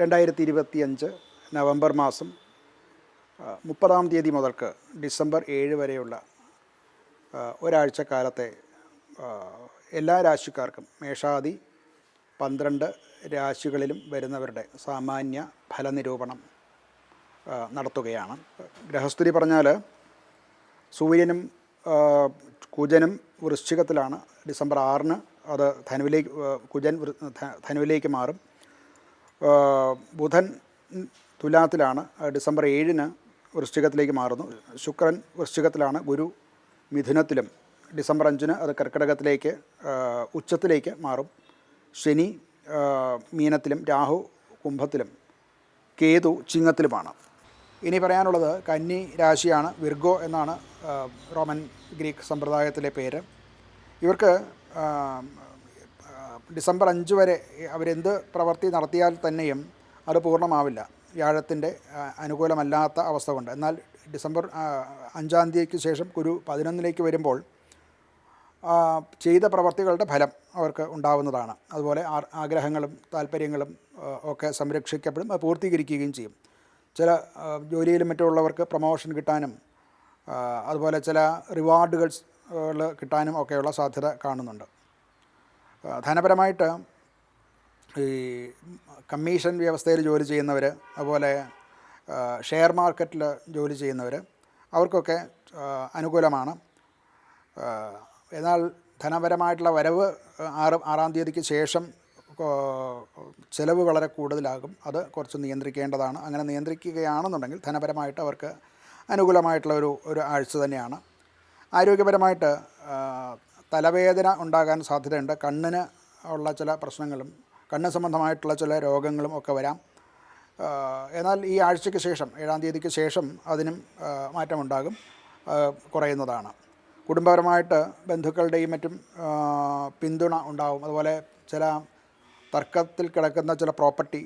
2025 November മാസം 30-ാം തീയതി മുതൽക്ക് ഡിസംബർ 7 വരെയുള്ള ഒരാഴ്ചക്കാലത്തെ എല്ലാ രാശിക്കാർക്കും മേഷാദി 12 രാശികളിലും വരുന്നവരുടെ സാമാന്യ ഫലനിരൂപണം നടത്തുകയാണ്. ഗ്രഹസ്ഥിതി പറഞ്ഞാൽ സൂര്യനും കുജനും വൃശ്ചികത്തിലാണ്. ഡിസംബർ 6-ന് അത് കുജൻ ധനുവിലേക്ക് മാറും. ബുധൻ തുലാത്തിലാണ്. ഡിസംബർ 7-ന് വൃശ്ചികത്തിലേക്ക് മാറുന്നു. ശുക്രൻ വൃശ്ചികത്തിലാണ്. ഗുരു മിഥുനത്തിലും. ഡിസംബർ 5-ന് അത് കർക്കിടകത്തിലേക്ക് ഉച്ചത്തിലേക്ക് മാറും. ശനി മീനത്തിലും, രാഹു കുംഭത്തിലും, കേതു ചിങ്ങത്തിലുമാണ്. ഇനി പറയാനുള്ളത് കന്നി രാശിയാണ്. വിർഗോ എന്നാണ് റോമൻ ഗ്രീക്ക് സമ്പ്രദായത്തിലെ പേര്. ഇവർക്ക് ഡിസംബർ 5 വരെ അവരെന്ത് പ്രവൃത്തി നടത്തിയാൽ തന്നെയും അത് പൂർണ്ണമാവില്ല, വ്യാഴത്തിൻ്റെ അനുകൂലമല്ലാത്ത അവസ്ഥ കൊണ്ട്. എന്നാൽ ഡിസംബർ 5-ാം തീയതിക്ക് ശേഷം ഗുരു 11-ലേക്ക് വരുമ്പോൾ ചെയ്ത പ്രവർത്തികളുടെ ഫലം അവർക്ക് ഉണ്ടാവുന്നതാണ്. അതുപോലെ ആഗ്രഹങ്ങളും താല്പര്യങ്ങളും ഒക്കെ സംരക്ഷിക്കപ്പെടും, അത് പൂർത്തീകരിക്കുകയും ചെയ്യും. ചില ജോലിയിലും മറ്റുള്ളവർക്ക് പ്രൊമോഷൻ കിട്ടാനും അതുപോലെ ചില റിവാർഡുകൾ കിട്ടാനും ഒക്കെയുള്ള സാധ്യത കാണുന്നുണ്ട്. ധനപരമായിട്ട് ഈ കമ്മീഷൻ വ്യവസ്ഥയിൽ ജോലി ചെയ്യുന്നവർ, അതുപോലെ ഷെയർ മാർക്കറ്റിൽ ജോലി ചെയ്യുന്നവർ, അവർക്കൊക്കെ അനുകൂലമാണ്. എന്നാൽ ധനപരമായിട്ടുള്ള വരവ് 6-ാം തീയതിക്ക് ശേഷം ചിലവ് വളരെ കൂടുതലാകും. അത് കുറച്ച് നിയന്ത്രിക്കേണ്ടതാണ്. അങ്ങനെ നിയന്ത്രിക്കുകയാണെന്നുണ്ടെങ്കിൽ ധനപരമായിട്ട് അവർക്ക് അനുകൂലമായിട്ടുള്ള ഒരു ആഴ്ച തന്നെയാണ്. ആരോഗ്യപരമായിട്ട് തലവേദന ഉണ്ടാകാൻ സാധ്യതയുണ്ട്. കണ്ണിന് ഉള്ള ചില പ്രശ്നങ്ങളും കണ്ണ് സംബന്ധമായിട്ടുള്ള ചില രോഗങ്ങളും ഒക്കെ വരാം. എന്നാൽ ഈ ആഴ്ചയ്ക്ക് ശേഷം 7-ാം തീയതിക്ക് ശേഷം അതിനും മാറ്റമുണ്ടാകും, കുറയുന്നതാണ്. കുടുംബപരമായിട്ട് ബന്ധുക്കളുടെയും മറ്റും പിന്തുണ ഉണ്ടാവും. അതുപോലെ ചില തർക്കത്തിൽ കിടക്കുന്ന ചില പ്രോപ്പർട്ടി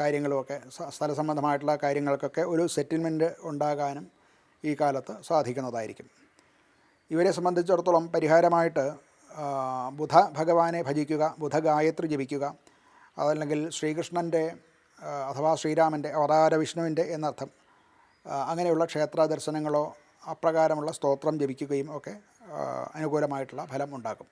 കാര്യങ്ങളുമൊക്കെ, സ്ഥല സംബന്ധമായിട്ടുള്ള കാര്യങ്ങൾക്കൊക്കെ ഒരു സെറ്റിൽമെൻറ്റ് ഉണ്ടാകാനും ഈ കാലത്ത് സാധിക്കുന്നതായിരിക്കും. ഇവരെ സംബന്ധിച്ചിടത്തോളം പരിഹാരമായിട്ട് ബുധ ഭഗവാനെ ഭജിക്കുക, ബുധ ഗായത്രി ജപിക്കുക, അതല്ലെങ്കിൽ ശ്രീകൃഷ്ണൻ്റെ അഥവാ ശ്രീരാമൻ്റെ അവതാര വിഷ്ണുവിൻ്റെ എന്നർത്ഥം അങ്ങനെയുള്ള ക്ഷേത്ര ദർശനങ്ങളോ അപ്രകാരമുള്ള സ്തോത്രം ജപിക്കുകയും ഒക്കെ അനുകൂലമായിട്ടുള്ള ഫലം ഉണ്ടാക്കും.